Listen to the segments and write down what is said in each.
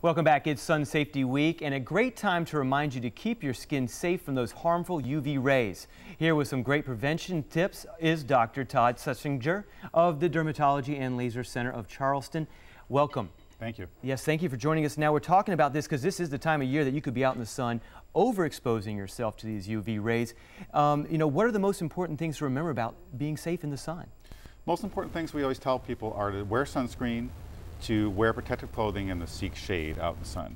Welcome back. It's Sun Safety Week and a great time to remind you to keep your skin safe from those harmful UV rays. Here with some great prevention tips is Dr. Todd Sussinger of the Dermatology and Laser Center of Charleston. Welcome. Thank you. Yes, thank you for joining us. Now we're talking about this because this is the time of year that you could be out in the sun overexposing yourself to these UV rays. What are the most important things to remember about being safe in the sun? Most important things we always tell people are to wear sunscreen, to wear protective clothing, and to seek shade out in the sun.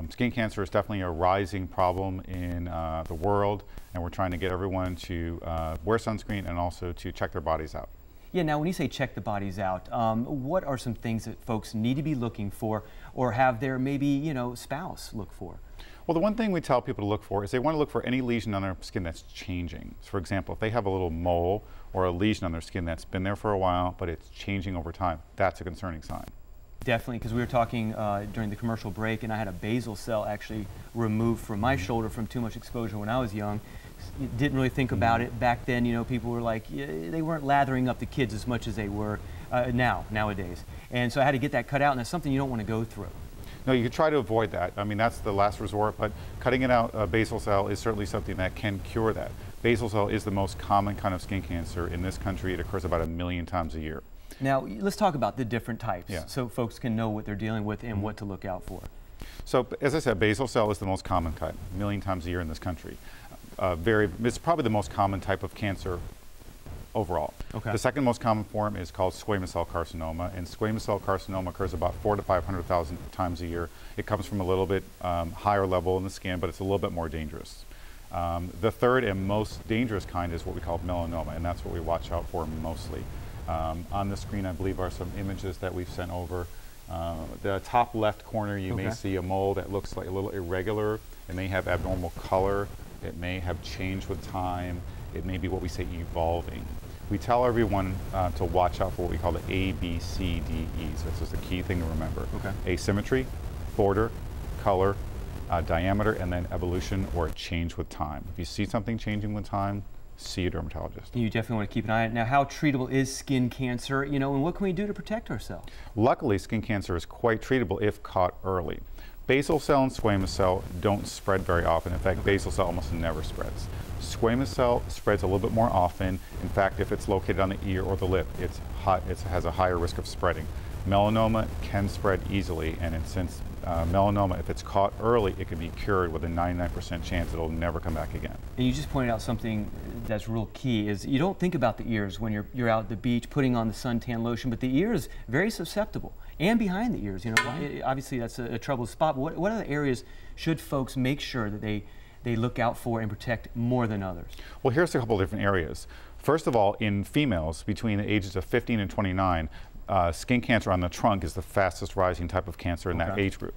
Skin cancer is definitely a rising problem in the world, and we're trying to get everyone to wear sunscreen and also to check their bodies out. Yeah, now when you say check the bodies out, what are some things that folks need to be looking for or have their maybe, spouse look for? Well, the one thing we tell people to look for is they want to look for any lesion on their skin that's changing. So for example, if they have a little mole or a lesion on their skin that's been there for a while, but it's changing over time, that's a concerning sign. Definitely, because we were talking during the commercial break, and I had a basal cell actually removed from my shoulder from too much exposure when I was young. Didn't really think about it back then. People were like, they weren't lathering up the kids as much as they were nowadays. And so I had to get that cut out, and that's something you don't want to go through. No, you could try to avoid that. I mean, that's the last resort, but cutting it out, basal cell, is certainly something that can cure that. Basal cell is the most common kind of skin cancer in this country. It occurs about 1 million times a year. Now, let's talk about the different types, yeah, so folks can know what they're dealing with and what to look out for. So, as I said, basal cell is the most common type, 1 million times a year in this country. It's probably the most common type of cancer overall. Okay. The second most common form is called squamous cell carcinoma, and squamous cell carcinoma occurs about 400,000 to 500,000 times a year. It comes from a little bit higher level in the skin, but it's a little bit more dangerous. The third and most dangerous kind is what we call melanoma, and that's what we watch out for mostly. On the screen, I believe, are some images that we've sent over. The top left corner, you may see a mole that looks like a little irregular. It may have abnormal color. It may have changed with time. It may be what we say evolving. We tell everyone to watch out for what we call the A, B, C, D, E. So this is the key thing to remember. Okay. Asymmetry, border, color, diameter, and then evolution or change with time. If you see something changing with time, see a dermatologist. You definitely want to keep an eye on it. Now, how treatable is skin cancer, and what can we do to protect ourselves? Luckily, skin cancer is quite treatable if caught early. Basal cell and squamous cell don't spread very often. In fact, basal cell almost never spreads. Squamous cell spreads a little bit more often. In fact, if it's located on the ear or the lip, it has a higher risk of spreading. Melanoma can spread easily, and since melanoma, if it's caught early, it can be cured with a 99% chance it'll never come back again. And you just pointed out something that's real key, is you don't think about the ears when you're out at the beach putting on the suntan lotion, but the ear is very susceptible. And behind the ears, obviously that's a troubled spot. But what other areas should folks make sure that they look out for and protect more than others? Well, here's a couple of different areas. First of all, in females between the ages of 15 and 29, skin cancer on the trunk is the fastest rising type of cancer in that age group.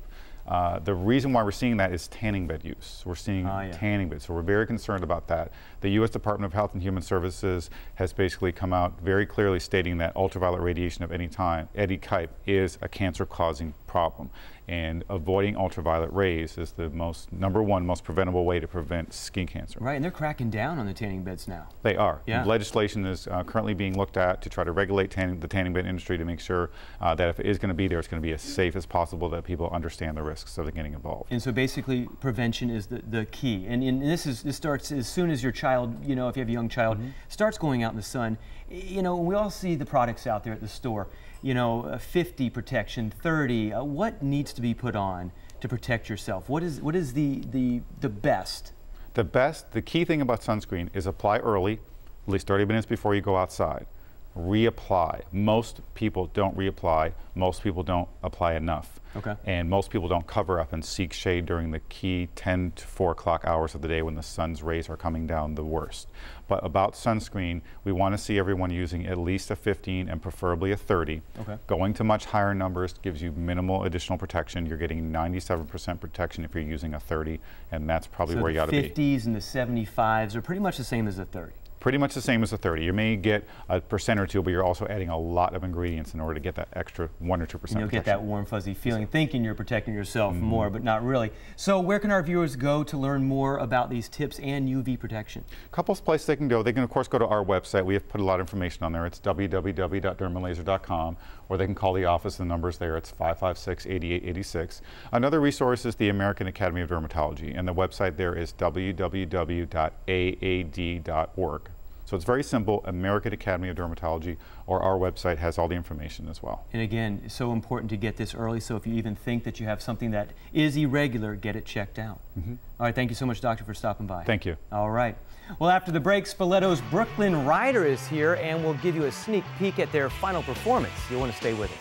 The reason why we're seeing that is tanning bed use. We're seeing tanning beds, so we're very concerned about that. The U.S. Department of Health and Human Services has basically come out very clearly stating that ultraviolet radiation of any type is a cancer-causing problem. And avoiding ultraviolet rays is the number one most preventable way to prevent skin cancer. Right, and they're cracking down on the tanning beds now. They are. Yeah. Legislation is currently being looked at to try to regulate the tanning bed industry to make sure that if it is going to be there, it's going to be as safe as possible, that people understand the risks of getting involved. And so basically prevention is the key. And this starts as soon as your child, if you have a young child, starts going out in the sun. We all see the products out there at the store. 50 protection, 30. What needs to be put on to protect yourself? What is the best? The key thing about sunscreen is apply early, at least 30 minutes before you go outside. Reapply. Most people don't reapply. Most people don't apply enough. Okay. And most people don't cover up and seek shade during the key 10 to 4 o'clock hours of the day when the sun's rays are coming down the worst. But about sunscreen, we want to see everyone using at least a 15 and preferably a 30. Okay. Going to much higher numbers gives you minimal additional protection. You're getting 97% protection if you're using a 30, and that's probably where you ought to be. So the 50s and the 75s are pretty much the same as the 30. pretty much the same as the 30. You may get a % or 2, but you're also adding a lot of ingredients in order to get that extra 1 or 2% protection. You'll get that warm, fuzzy feeling, thinking you're protecting yourself more, but not really. So where can our viewers go to learn more about these tips and UV protection? A couple of places they can go. They can, of course, go to our website. We have put a lot of information on there. It's www.dermalaser.com, or they can call the office. The number's there. It's 556-8886. Another resource is the American Academy of Dermatology, and the website there is www.aad.org. So it's very simple, American Academy of Dermatology, or our website has all the information as well. And again, it's so important to get this early, so if you even think that you have something that is irregular, get it checked out. All right, thank you so much, Doctor, for stopping by. Thank you. All right. Well, after the break, Spoleto's Brooklyn Rider is here, and we'll give you a sneak peek at their final performance. You'll want to stay with us.